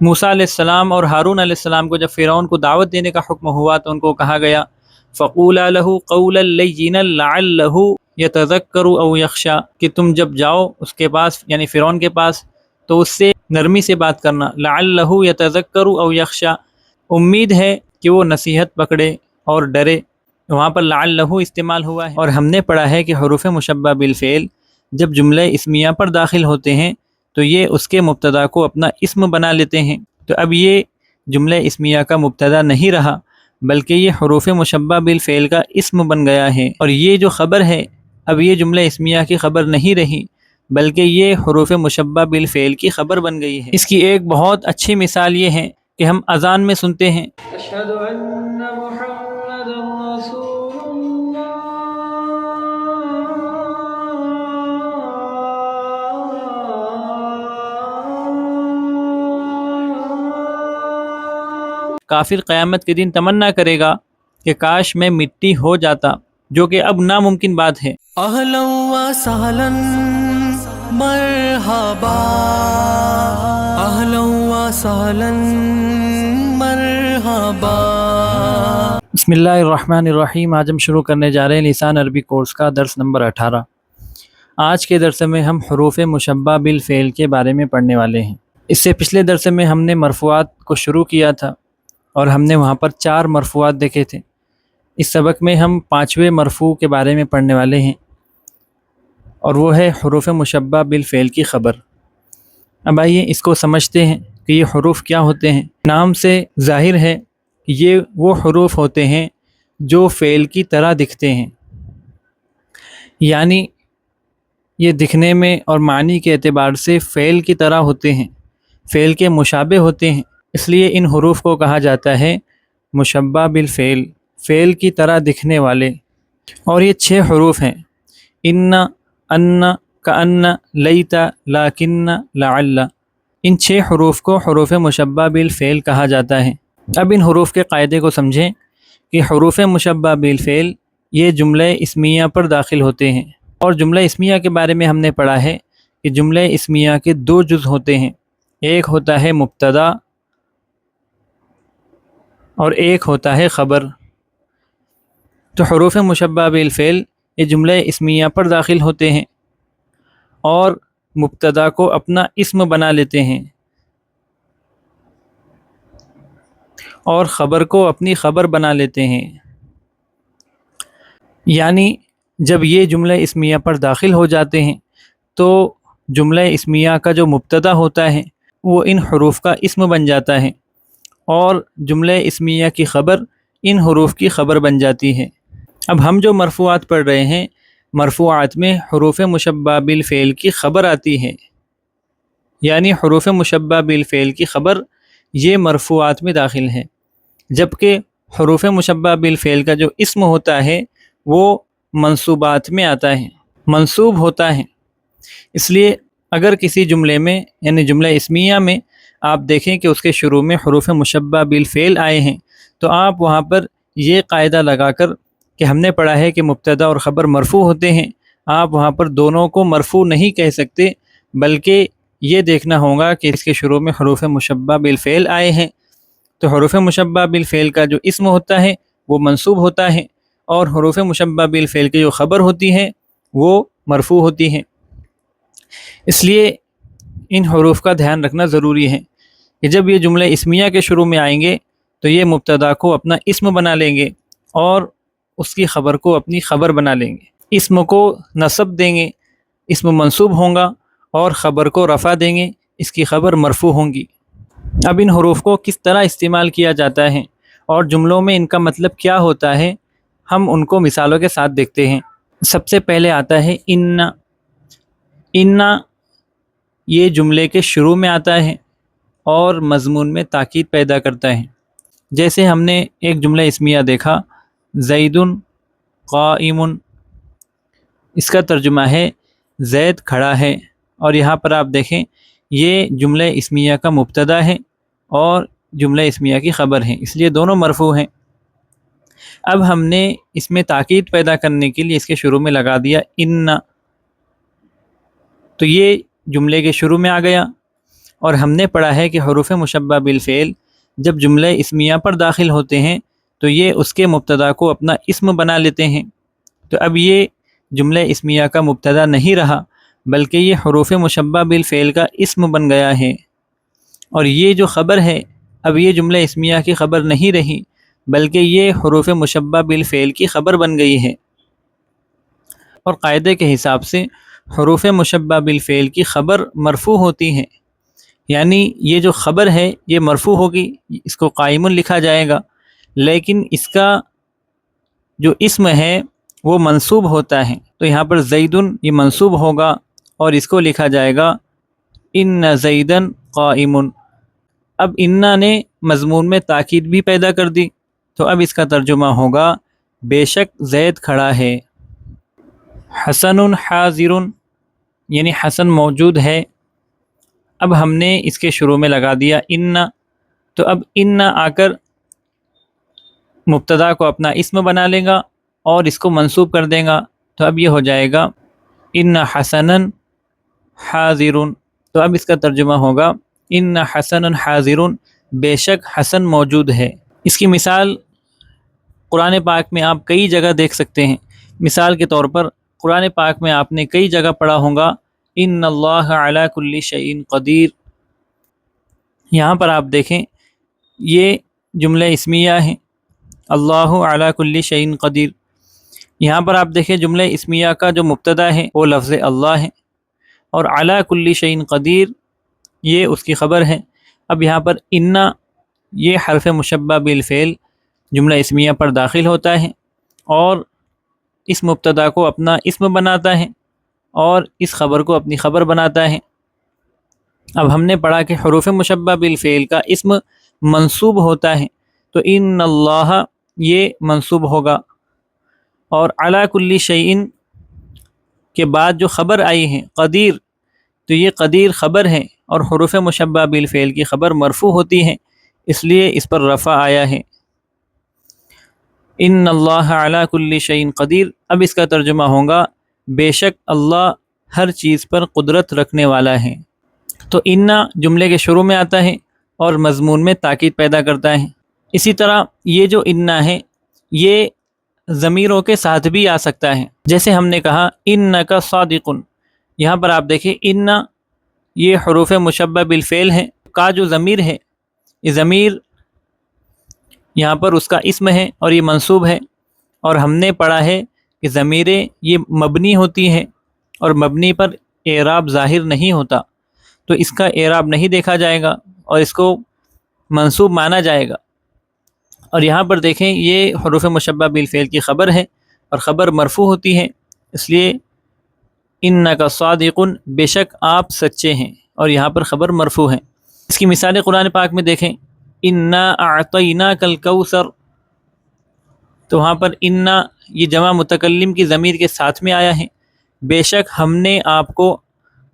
موسیٰ علیہ السلام اور ہارون علیہ السلام کو جب فرعون کو دعوت دینے کا حکم ہوا تو ان کو کہا گیا فَقُولَا لَهُ قَوْلًا لَيِّنًا لَعَلَّهُ يَتَذَكَّرُ أَوْ يَخْشَىٰ کہ تم جب جاؤ اس کے پاس یعنی فرعون کے پاس تو اس سے نرمی سے بات کرنا، لَعَلَّهُ يَتَذَكَّرُ أَوْ يَخْشَىٰ امید ہے کہ وہ نصیحت پکڑے اور ڈرے، وہاں پر لَعَلَّهُ استعمال ہوا ہے۔ اور ہم نے پڑھا ہے کہ حروف مشبہ بالفعل جب جملہ اسمیہ پر داخل ہوتے ہیں تو یہ اس کے مبتدا کو اپنا اسم بنا لیتے ہیں، تو اب یہ جملہ اسمیہ کا مبتدا نہیں رہا بلکہ یہ حروف مشبہ بالفعل کا اسم بن گیا ہے، اور یہ جو خبر ہے اب یہ جملہ اسمیہ کی خبر نہیں رہی بلکہ یہ حروف مشبہ بالفعل کی خبر بن گئی ہے۔ اس کی ایک بہت اچھی مثال یہ ہے کہ ہم اذان میں سنتے ہیں اشہد ان محمد رسول اللہ۔ کافر قیامت کے دن تمنا کرے گا کہ کاش میں مٹی ہو جاتا، جو کہ اب ناممکن بات ہے۔ اہلا و سہلا مرحبا، اہلا و سہلا مرحبا۔ بسم اللہ الرحمن الرحیم۔ آج ہم شروع کرنے جا رہے ہیں لسان عربی کورس کا درس نمبر 18۔ آج کے درس میں ہم حروف مشبہ بالفعل کے بارے میں پڑھنے والے ہیں۔ اس سے پچھلے درس میں ہم نے مرفوعات کو شروع کیا تھا اور ہم نے وہاں پر 4 مرفوعات دیکھے تھے۔ اس سبق میں ہم 5ویں مرفوع کے بارے میں پڑھنے والے ہیں اور وہ ہے حروف مشبہ بالفعل کی خبر۔ اب آئیے اس کو سمجھتے ہیں کہ یہ حروف کیا ہوتے ہیں۔ نام سے ظاہر ہے کہ یہ وہ حروف ہوتے ہیں جو فعل کی طرح دکھتے ہیں، یعنی یہ دکھنے میں اور معنی کے اعتبار سے فعل کی طرح ہوتے ہیں، فعل کے مشابہ ہوتے ہیں، اس لیے ان حروف کو کہا جاتا ہے مشبہ بالفعل، فعل کی طرح دکھنے والے۔ اور یہ 6 حروف ہیں، ان، ان، کأن، لیت، لیکن، لعل۔ ان 6 حروف کو حروف مشبہ بالفعل کہا جاتا ہے۔ اب ان حروف کے قاعدے کو سمجھیں کہ حروف مشبہ بالفعل یہ جملہ اسمیہ پر داخل ہوتے ہیں، اور جملہ اسمیہ کے بارے میں ہم نے پڑھا ہے کہ جملہ اسمیہ کے 2 جز ہوتے ہیں، ایک ہوتا ہے مبتدا اور ایک ہوتا ہے خبر۔ تو حروف مشبہ بالفعل یہ جملہ اسمیہ پر داخل ہوتے ہیں اور مبتدا کو اپنا اسم بنا لیتے ہیں اور خبر کو اپنی خبر بنا لیتے ہیں، یعنی جب یہ جملہ اسمیہ پر داخل ہو جاتے ہیں تو جملہ اسمیہ کا جو مبتدا ہوتا ہے وہ ان حروف کا اسم بن جاتا ہے اور جملہ اسمیہ کی خبر ان حروف کی خبر بن جاتی ہے۔ اب ہم جو مرفوعات پڑھ رہے ہیں، مرفوعات میں حروف مشبہ بالفعل کی خبر آتی ہے، یعنی حروف مشبہ بالفعل کی خبر یہ مرفوعات میں داخل ہے، جبکہ حروف مشبہ بالفعل کا جو اسم ہوتا ہے وہ منصوبات میں آتا ہے، منصوب ہوتا ہے۔ اس لیے اگر کسی جملے میں یعنی جملہ اسمیہ میں آپ دیکھیں کہ اس کے شروع میں حروف مشبہ بالفعل آئے ہیں تو آپ وہاں پر یہ قاعدہ لگا کر کہ ہم نے پڑھا ہے کہ مبتدا اور خبر مرفوع ہوتے ہیں، آپ وہاں پر دونوں کو مرفوع نہیں کہہ سکتے بلکہ یہ دیکھنا ہوگا کہ اس کے شروع میں حروف مشبہ بالفعل آئے ہیں تو حروف مشبہ بالفعل کا جو اسم ہوتا ہے وہ منصوب ہوتا ہے اور حروف مشبہ بالفعل کی جو خبر ہوتی ہے وہ مرفوع ہوتی ہے۔ اس لیے ان حروف کا دھیان رکھنا ضروری ہے کہ جب یہ جملہ اسمیہ کے شروع میں آئیں گے تو یہ مبتدا کو اپنا اسم بنا لیں گے اور اس کی خبر کو اپنی خبر بنا لیں گے، اسم کو نصب دیں گے، اسم منصوب ہوں گا، اور خبر کو رفع دیں گے، اس کی خبر مرفوع ہوں گی۔ اب ان حروف کو کس طرح استعمال کیا جاتا ہے اور جملوں میں ان کا مطلب کیا ہوتا ہے ہم ان کو مثالوں کے ساتھ دیکھتے ہیں۔ سب سے پہلے آتا ہے ان۔ ان یہ جملے کے شروع میں آتا ہے اور مضمون میں تاکید پیدا کرتا ہے، جیسے ہم نے ایک جملہ اسمیہ دیکھا زید قائم، اس کا ترجمہ ہے زید کھڑا ہے، اور یہاں پر آپ دیکھیں یہ جملہ اسمیہ کا مبتدا ہے اور جملہ اسمیہ کی خبر ہے، اس لیے دونوں مرفوع ہیں۔ اب ہم نے اس میں تاکید پیدا کرنے کے لیے اس کے شروع میں لگا دیا ان، تو یہ جملے کے شروع میں آ گیا اور ہم نے پڑھا ہے کہ حروف مشبہ بالفعل جب جملہ اسمیہ پر داخل ہوتے ہیں تو یہ اس کے مبتدا کو اپنا اسم بنا لیتے ہیں۔ تو اب یہ جملہ اسمیہ کا مبتدا نہیں رہا بلکہ یہ حروف مشبہ بالفعل کا اسم بن گیا ہے، اور یہ جو خبر ہے اب یہ جملہ اسمیہ کی خبر نہیں رہی بلکہ یہ حروف مشبہ بالفعل کی خبر بن گئی ہے۔ اور قاعدے کے حساب سے حروف مشبہ بالفعل کی خبر مرفوع ہوتی ہے، یعنی یہ جو خبر ہے یہ مرفوع ہوگی، اس کو قائم لکھا جائے گا، لیکن اس کا جو اسم ہے وہ منصوب ہوتا ہے۔ تو یہاں پر زیدن یہ منصوب ہوگا اور اس کو لکھا جائے گا ان زیدن قائم۔ اب انا نے مضمون میں تاکید بھی پیدا کر دی، تو اب اس کا ترجمہ ہوگا بے شک زید کھڑا ہے۔ حسن حاضر، یعنی حسن موجود ہے۔ اب ہم نے اس کے شروع میں لگا دیا انا، تو اب انا آ کر مبتدا کو اپنا اسم بنا لے گا اور اس کو منصوب کر دے گا، تو اب یہ ہو جائے گا ان حسنا حاضر۔ تو اب اس کا ترجمہ ہوگا ان حسنا حاضر، بے شک حسن موجود ہے۔ اس کی مثال قرآن پاک میں آپ کئی جگہ دیکھ سکتے ہیں۔ مثال کے طور پر قرآن پاک میں آپ نے کئی جگہ پڑھا ہوگا ان اللہ علی کل شیء قدیر۔ یہاں پر آپ دیکھیں یہ جملہ اسمیہ ہے، اللہ علی کل شیء قدیر۔ یہاں پر آپ دیکھیں جملہ اسمیہ کا جو مبتدا ہے وہ لفظ اللہ ہے، اور علی کل شیء قدیر یہ اس کی خبر ہے۔ اب یہاں پر انا یہ حرف مشبہ بالفعل جملہ اسمیہ پر داخل ہوتا ہے اور اس مبتدا کو اپنا اسم بناتا ہے اور اس خبر کو اپنی خبر بناتا ہے۔ اب ہم نے پڑھا کہ حروف مشبہ بالفعل کا اسم منصوب ہوتا ہے، تو ان اللہ یہ منصوب ہوگا، اور علی کل شیء کے بعد جو خبر آئی ہے قدیر، تو یہ قدیر خبر ہے اور حروف مشبہ بالفعل کی خبر مرفوع ہوتی ہے، اس لیے اس پر رفع آیا ہے ان اللہ علی کل شیء قدیر۔ اب اس کا ترجمہ ہوگا بے شک اللہ ہر چیز پر قدرت رکھنے والا ہے۔ تو انا جملے کے شروع میں آتا ہے اور مضمون میں تاکید پیدا کرتا ہے۔ اسی طرح یہ جو انا ہے یہ ضمیروں کے ساتھ بھی آ سکتا ہے، جیسے ہم نے کہا انک صادق۔ یہاں پر آپ دیکھیں انا یہ حروف مشبہ بالفعل ہے، کا جو ضمیر ہے یہ ضمیر یہاں پر اس کا اسم ہے اور یہ منصوب ہے، اور ہم نے پڑھا ہے کہ ضمیریں یہ مبنی ہوتی ہیں اور مبنی پر اعراب ظاہر نہیں ہوتا، تو اس کا اعراب نہیں دیکھا جائے گا اور اس کو منصوب مانا جائے گا۔ اور یہاں پر دیکھیں یہ حروف مشبہ بالفعل کی خبر ہے اور خبر مرفوع ہوتی ہے، اس لیے انک صادق بے شک آپ سچے ہیں، اور یہاں پر خبر مرفوع ہے۔ اس کی مثالیں قرآن پاک میں دیکھیں انا اعطیناک الکوثر، تو وہاں پر انا یہ جمع متکلم کی ضمیر کے ساتھ میں آیا ہے، بے شک ہم نے آپ کو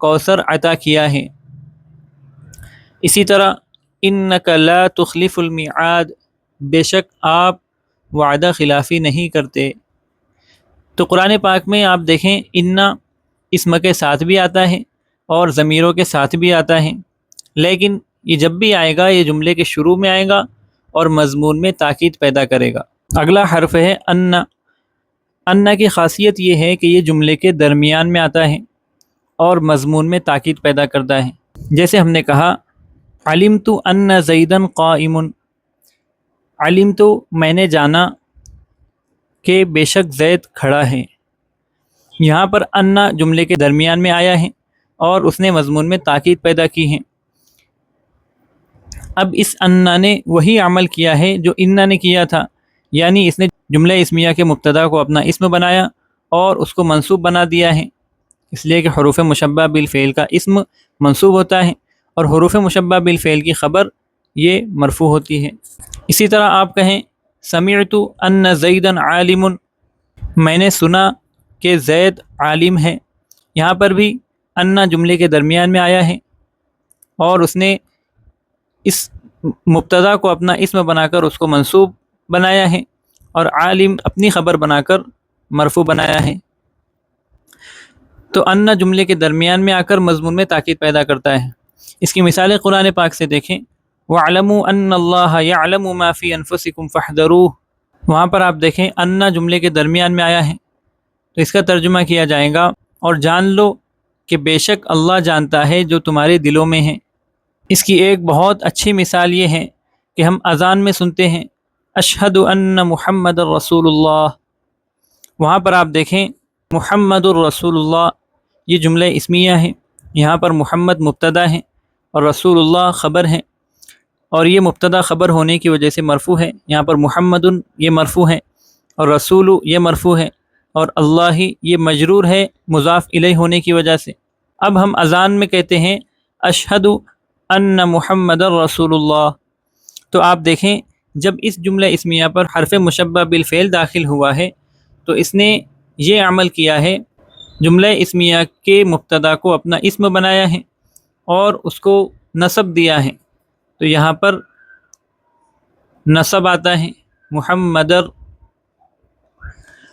کوثر عطا کیا ہے۔ اسی طرح انک لا تخلف المیعاد، بے شک آپ وعدہ خلافی نہیں کرتے۔ تو قرآن پاک میں آپ دیکھیں انا اسم کے ساتھ بھی آتا ہے اور ضمیروں کے ساتھ بھی آتا ہے، لیکن یہ جب بھی آئے گا یہ جملے کے شروع میں آئے گا اور مضمون میں تاکید پیدا کرے گا۔ اگلا حرف ہے انا۔ انا کی خاصیت یہ ہے کہ یہ جملے کے درمیان میں آتا ہے اور مضمون میں تاکید پیدا کرتا ہے، جیسے ہم نے کہا علمت ان زیدا قائم، علمت میں نے جانا کہ بے شک زید کھڑا ہے۔ یہاں پر انا جملے کے درمیان میں آیا ہے اور اس نے مضمون میں تاکید پیدا کی ہے۔ اب اس انا نے وہی عمل کیا ہے جو انا نے کیا تھا، یعنی اس نے جملہ اسمیہ کے مبتدا کو اپنا اسم بنایا اور اس کو منصوب بنا دیا ہے، اس لیے کہ حروف مشبہ بالفعل کا اسم منصوب ہوتا ہے اور حروف مشبہ بالفعل کی خبر یہ مرفوع ہوتی ہے۔ اسی طرح آپ کہیں سمعت ان زیدا عالم، میں نے سنا کہ زید عالم ہے۔ یہاں پر بھی انا جملے کے درمیان میں آیا ہے اور اس نے اس مبتدا کو اپنا اسم بنا کر اس کو منصوب بنایا ہے اور عالم اپنی خبر بنا کر مرفوع بنایا ہے۔ تو انا جملے کے درمیان میں آ کر مضمون میں تاکید پیدا کرتا ہے۔ اس کی مثالیں قرآن پاک سے دیکھیں، وَاعْلَمُوا أَنَّ اللَّهَ يَعْلَمُ مَا فِي أَنفُسِكُمْ فَاحْذَرُوهُ، وہاں پر آپ دیکھیں ان جملے کے درمیان میں آیا ہے، تو اس کا ترجمہ کیا جائے گا اور جان لو کہ بے شک اللہ جانتا ہے جو تمہارے دلوں میں ہیں۔ اس کی ایک بہت اچھی مثال یہ ہے کہ ہم اذان میں سنتے ہیں اشہد ان محمد الرسول اللہ، وہاں پر آپ دیکھیں محمد الرسول اللہ یہ جملہ اسمیہ ہے، یہاں پر محمد مبتدا ہے اور رسول اللہ خبر ہے، اور یہ مبتدا خبر ہونے کی وجہ سے مرفوع ہے، یہاں پر محمد یہ مرفوع ہے اور رسول یہ مرفوع ہے، اور اللہ یہ مجرور ہے مضاف الیہ ہونے کی وجہ سے۔ اب ہم اذان میں کہتے ہیں اشہد ان محمد الرسول اللہ، تو آپ دیکھیں جب اس جملہ اسمیہ پر حرف مشبہ بالفعل داخل ہوا ہے تو اس نے یہ عمل کیا ہے، جملہ اسمیہ کے مبتدا کو اپنا اسم بنایا ہے اور اس کو نصب دیا ہے، تو یہاں پر نصب آتا ہے محمد،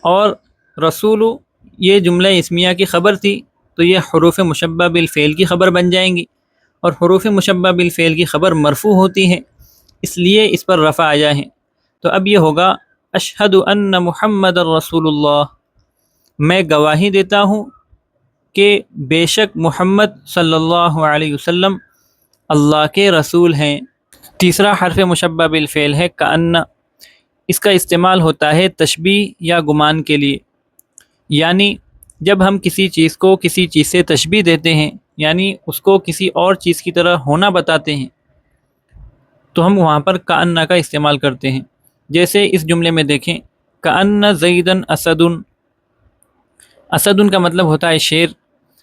اور رسول یہ جملہ اسمیہ کی خبر تھی تو یہ حروف مشبہ بالفعل کی خبر بن جائیں گی، اور حروف مشبہ بالفعل کی خبر مرفوع ہوتی ہے، اس لیے اس پر رفع آیا ہے۔ تو اب یہ ہوگا اشہد ان محمد الرسول اللہ، میں گواہی دیتا ہوں کہ بے شک محمد صلی اللہ علیہ وسلم اللہ کے رسول ہیں۔ تیسرا حرف مشبہ بالفعل ہے کأن، اس کا استعمال ہوتا ہے تشبیہ یا گمان کے لیے، یعنی جب ہم کسی چیز کو کسی چیز سے تشبیہ دیتے ہیں، یعنی اس کو کسی اور چیز کی طرح ہونا بتاتے ہیں، تو ہم وہاں پر کأن کا استعمال کرتے ہیں۔ جیسے اس جملے میں دیکھیں کأن زیدن اسدن، اسدن کا مطلب ہوتا ہے شیر،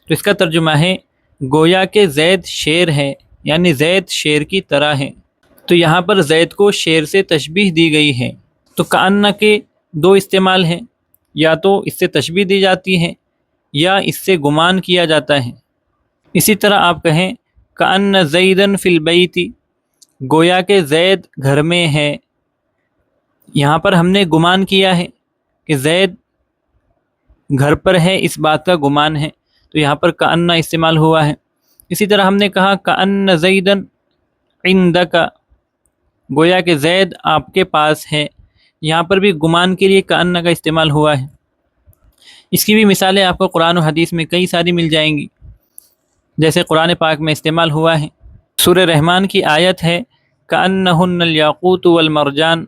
تو اس کا ترجمہ ہے گویا کہ زید شیر ہے، یعنی زید شیر کی طرح ہے، تو یہاں پر زید کو شیر سے تشبیہ دی گئی ہے۔ تو کأن کے دو استعمال ہیں، یا تو اس سے تشبیہ دی جاتی ہے یا اس سے گمان کیا جاتا ہے۔ اسی طرح آپ کہیں کأن زیدن فی البیت، گویا کہ زید گھر میں ہے، یہاں پر ہم نے گمان کیا ہے کہ زید گھر پر ہے، اس بات کا گمان ہے، تو یہاں پر کأن استعمال ہوا ہے۔ اسی طرح ہم نے کہا کأن زیدن عندک، گویا کہ زید آپ کے پاس ہے، یہاں پر بھی گمان کے لیے کأن کا استعمال ہوا ہے۔ اس کی بھی مثالیں آپ کو قرآن و حدیث میں کئی ساری مل جائیں گی، جیسے قرآن پاک میں استعمال ہوا ہے، سورہ رحمان کی آیت ہے کأنہن الیاقوت والمرجان،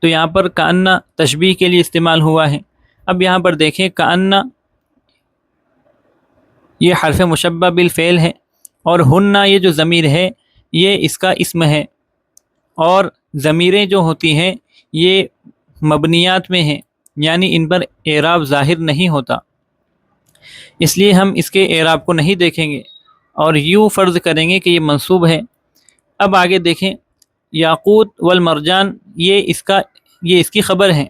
تو یہاں پر کأن تشبیہ کے لیے استعمال ہوا ہے۔ اب یہاں پر دیکھیں کأن یہ حرف مشبہ بالفعل ہے، اور ہن یہ جو ضمیر ہے یہ اس کا اسم ہے، اور ضمیریں جو ہوتی ہیں یہ مبنیات میں ہیں، یعنی ان پر اعراب ظاہر نہیں ہوتا، اس لیے ہم اس کے اعراب کو نہیں دیکھیں گے اور یوں فرض کریں گے کہ یہ منصوب ہے۔ اب آگے دیکھیں یاقوت والمرجان، یہ اس کی خبر ہے،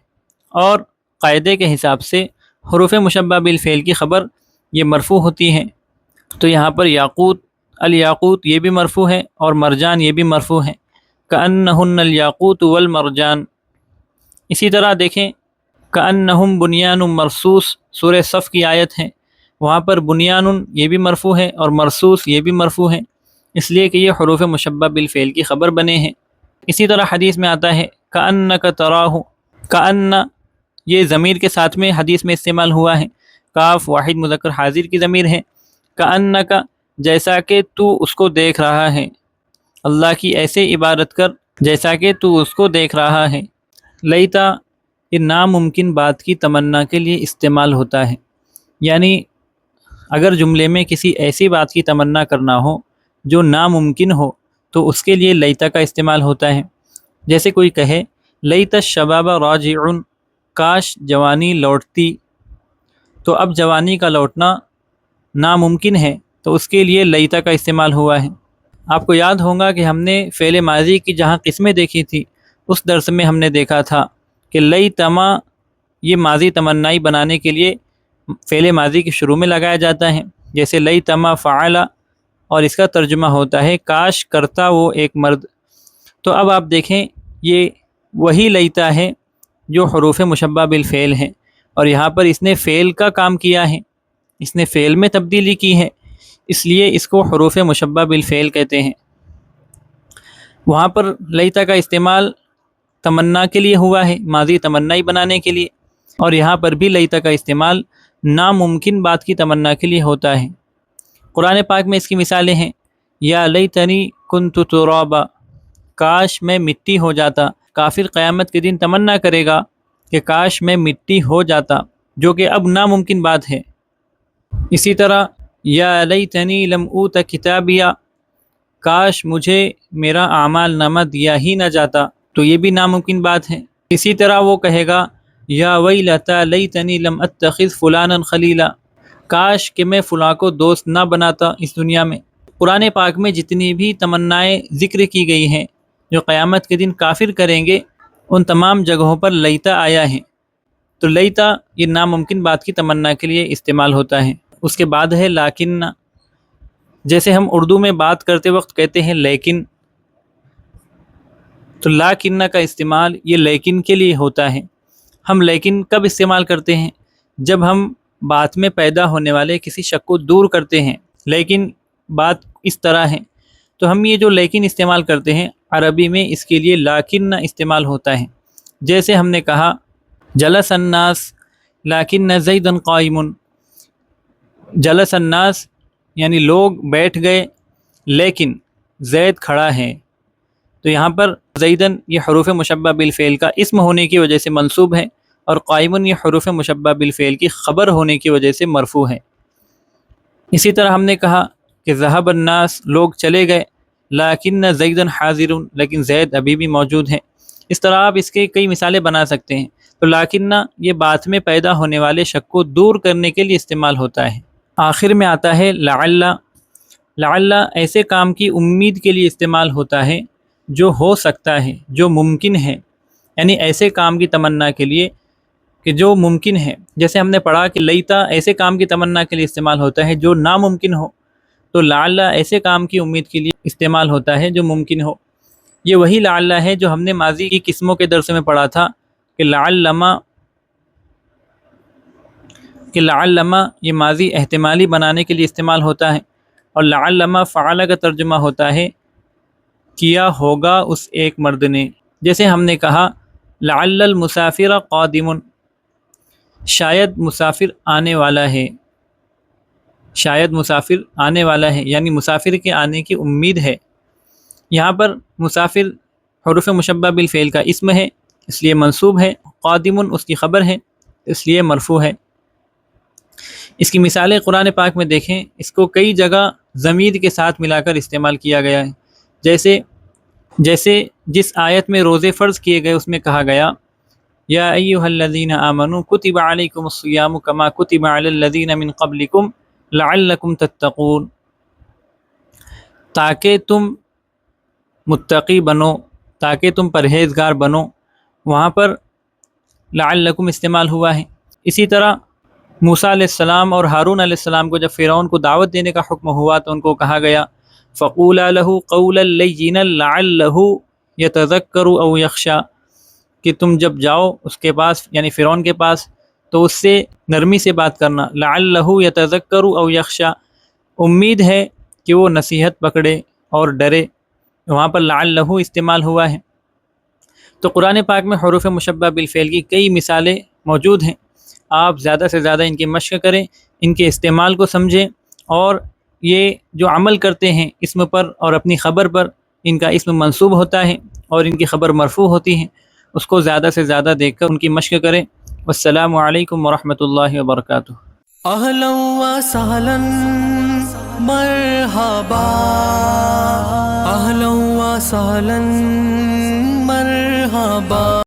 اور قاعدے کے حساب سے حروف مشبہ بالفعل کی خبر یہ مرفوع ہوتی ہے، تو یہاں پر یاقوت الیاقوت یہ بھی مرفوع ہے اور مرجان یہ بھی مرفوع ہے، کأنہن الیاقوت والمرجان۔ اسی طرح دیکھیں کأنہم بنیان مرصوص، سورہ صف کی آیت ہے، وہاں پر بنیان یہ بھی مرفوع ہے اور مرصوص یہ بھی مرفوع ہے، اس لیے کہ یہ حروف مشبہ بالفعل کی خبر بنے ہیں۔ اسی طرح حدیث میں آتا ہے کأنک تراہ، کأن یہ ضمیر کے ساتھ میں حدیث میں استعمال ہوا ہے، کاف واحد مذکر حاضر کی ضمیر ہے، کأنک جیسا کہ تو اس کو دیکھ رہا ہے، اللہ کی ایسے عبادت کر جیسا کہ تو اس کو دیکھ رہا ہے۔ لیتا یہ ناممکن بات کی تمنا کے لیے استعمال ہوتا ہے، یعنی اگر جملے میں کسی ایسی بات کی تمنا کرنا ہو جو ناممکن ہو تو اس کے لیے لیتا کا استعمال ہوتا ہے۔ جیسے کوئی کہے لیت الشباب راجع، کاش جوانی لوٹتی، تو اب جوانی کا لوٹنا ناممکن ہے تو اس کے لیے لیتا کا استعمال ہوا ہے۔ آپ کو یاد ہوگا کہ ہم نے فعل ماضی کی جہاں قسمیں دیکھی تھی اس درس میں ہم نے دیکھا تھا کہ لیتما یہ ماضی تمنائی بنانے کے لیے فعل ماضی کے شروع میں لگایا جاتا ہے، جیسے لیتما فعل، اور اس کا ترجمہ ہوتا ہے کاش کرتا وہ ایک مرد۔ تو اب آپ دیکھیں یہ وہی لیتا ہے جو حروف مشبہ بالفعل ہے، اور یہاں پر اس نے فعل کا کام کیا ہے، اس نے فعل میں تبدیلی کی ہے، اس لیے اس کو حروف مشبہ بالفعل کہتے ہیں۔ وہاں پر لیتا کا استعمال تمنا کے لیے ہوا ہے، ماضی تمنائی بنانے کے لیے، اور یہاں پر بھی لیتا کا استعمال ناممکن بات کی تمنا کے لیے ہوتا ہے۔ قرآن پاک میں اس کی مثالیں ہیں، یا لیتنی کنت ترابا، کاش میں مٹی ہو جاتا۔ کافر قیامت کے دن تمنا کرے گا کہ کاش میں مٹی ہو جاتا، جو کہ اب ناممکن بات ہے۔ اسی طرح یا لیتنی لم اوت کتابیا، کاش مجھے میرا اعمال نامہ دیا ہی نہ جاتا، تو یہ بھی ناممکن بات ہے۔ اسی طرح وہ کہے گا یا ویلتا لیتنی لم اتخذ فلانا خلیلا، کاش کہ میں فلاں کو دوست نہ بناتا اس دنیا میں۔ قرآن پاک میں جتنی بھی تمنائیں ذکر کی گئی ہیں جو قیامت کے دن کافر کریں گے، ان تمام جگہوں پر لیتا آیا ہے۔ تو لیتا یہ ناممکن بات کی تمنا کے لیے استعمال ہوتا ہے۔ اس کے بعد ہے لیکن، جیسے ہم اردو میں بات کرتے وقت کہتے ہیں لیکن، تو لیکن کا استعمال یہ لیکن کے لیے ہوتا ہے۔ ہم لیکن کب استعمال کرتے ہیں؟ جب ہم بات میں پیدا ہونے والے کسی شک کو دور کرتے ہیں۔ لیکن بات اس طرح ہے، تو ہم یہ جو لیکن استعمال کرتے ہیں عربی میں اس کے لیے لیکن استعمال ہوتا ہے۔ جیسے ہم نے کہا جلس الناس لیکن زید قائم، جلس الناس یعنی لوگ بیٹھ گئے لیکن زید کھڑا ہے۔ تو یہاں پر زیدن یہ حروف مشبہ بالفعل کا اسم ہونے کی وجہ سے منصوب ہے، اور قائمن یہ حروف مشبہ بالفعل کی خبر ہونے کی وجہ سے مرفوع ہے۔ اسی طرح ہم نے کہا کہ ذهب الناس، لوگ چلے گئے، لیکن زیدن حاضر، لیکن زید ابھی بھی موجود ہے۔ اس طرح آپ اس کے کئی مثالیں بنا سکتے ہیں۔ تو لیکن یہ بات میں پیدا ہونے والے شک کو دور کرنے کے لیے استعمال ہوتا ہے۔ آخر میں آتا ہے لعل۔ لعل ایسے کام کی امید کے لیے استعمال ہوتا ہے جو ہو سکتا ہے، جو ممکن ہے، یعنی ایسے کام کی تمنا کے لیے کہ جو ممکن ہے۔ جیسے ہم نے پڑھا کہ لیتا ایسے کام کی تمنا کے لیے استعمال ہوتا ہے جو ناممکن ہو، تو لعل ایسے کام کی امید کے لیے استعمال ہوتا ہے جو ممکن ہو۔ یہ وہی لعل ہے جو ہم نے ماضی کی قسموں کے درس میں پڑھا تھا کہ لعلما یہ ماضی احتمالی بنانے کے لیے استعمال ہوتا ہے، اور لعلما فعل کا ترجمہ ہوتا ہے کیا ہوگا اس ایک مرد نے۔ جیسے ہم نے کہا لعل المسافر قادم، شاید مسافر آنے والا ہے، شاید مسافر آنے والا ہے، یعنی مسافر کے آنے کی امید ہے۔ یہاں پر مسافر حروف مشبہ بالفعل کا اسم ہے، اس لیے منصوب ہے، قادم اس کی خبر ہے، اس لیے مرفوع ہے۔ اس کی مثالیں قرآن پاک میں دیکھیں، اس کو کئی جگہ ضمیر کے ساتھ ملا کر استعمال کیا گیا ہے۔ جیسے جس آیت میں روزے فرض کیے گئے اس میں کہا گیا یا ایھا الذین آمنوا کتب علیکم الصیام کما کتب علی الذین من قبلکم لعلکم تتقون، تاکہ تم متقی بنو، تاکہ تم پرہیزگار بنو۔ وہاں پر لعلکم استعمال ہوا ہے۔ اسی طرح موسیٰ علیہ السلام اور ہارون علیہ السلام کو جب فرعون کو دعوت دینے کا حکم ہوا تو ان کو کہا گیا فَقُولَا لَهُ قَوْلًا لَيِّنًا لَعَلَّهُ يَتَذَكَّرُ أَوْ يَخْشَىٰ، کہ تم جب جاؤ اس کے پاس یعنی فرعون کے پاس تو اس سے نرمی سے بات کرنا، لَعَلَّهُ يَتَذَكَّرُ أَوْ يَخْشَىٰ، امید ہے کہ وہ نصیحت پکڑے اور ڈرے۔ وہاں پر لَعَلَّهُ استعمال ہوا ہے۔ تو قرآن پاک میں حروف مشبہ بالفعل کی کئی مثالیں موجود ہیں۔ آپ زیادہ سے زیادہ ان کی مشق کریں، ان کے استعمال کو سمجھیں، اور یہ جو عمل کرتے ہیں اسم پر اور اپنی خبر پر، ان کا اسم منصوب ہوتا ہے اور ان کی خبر مرفوع ہوتی ہے، اس کو زیادہ سے زیادہ دیکھ کر ان کی مشق کریں۔ والسلام علیکم ورحمۃ اللہ وبرکاتہ۔ اہلا و سہلا مرحبا، اہلا و سہلا مرحبا۔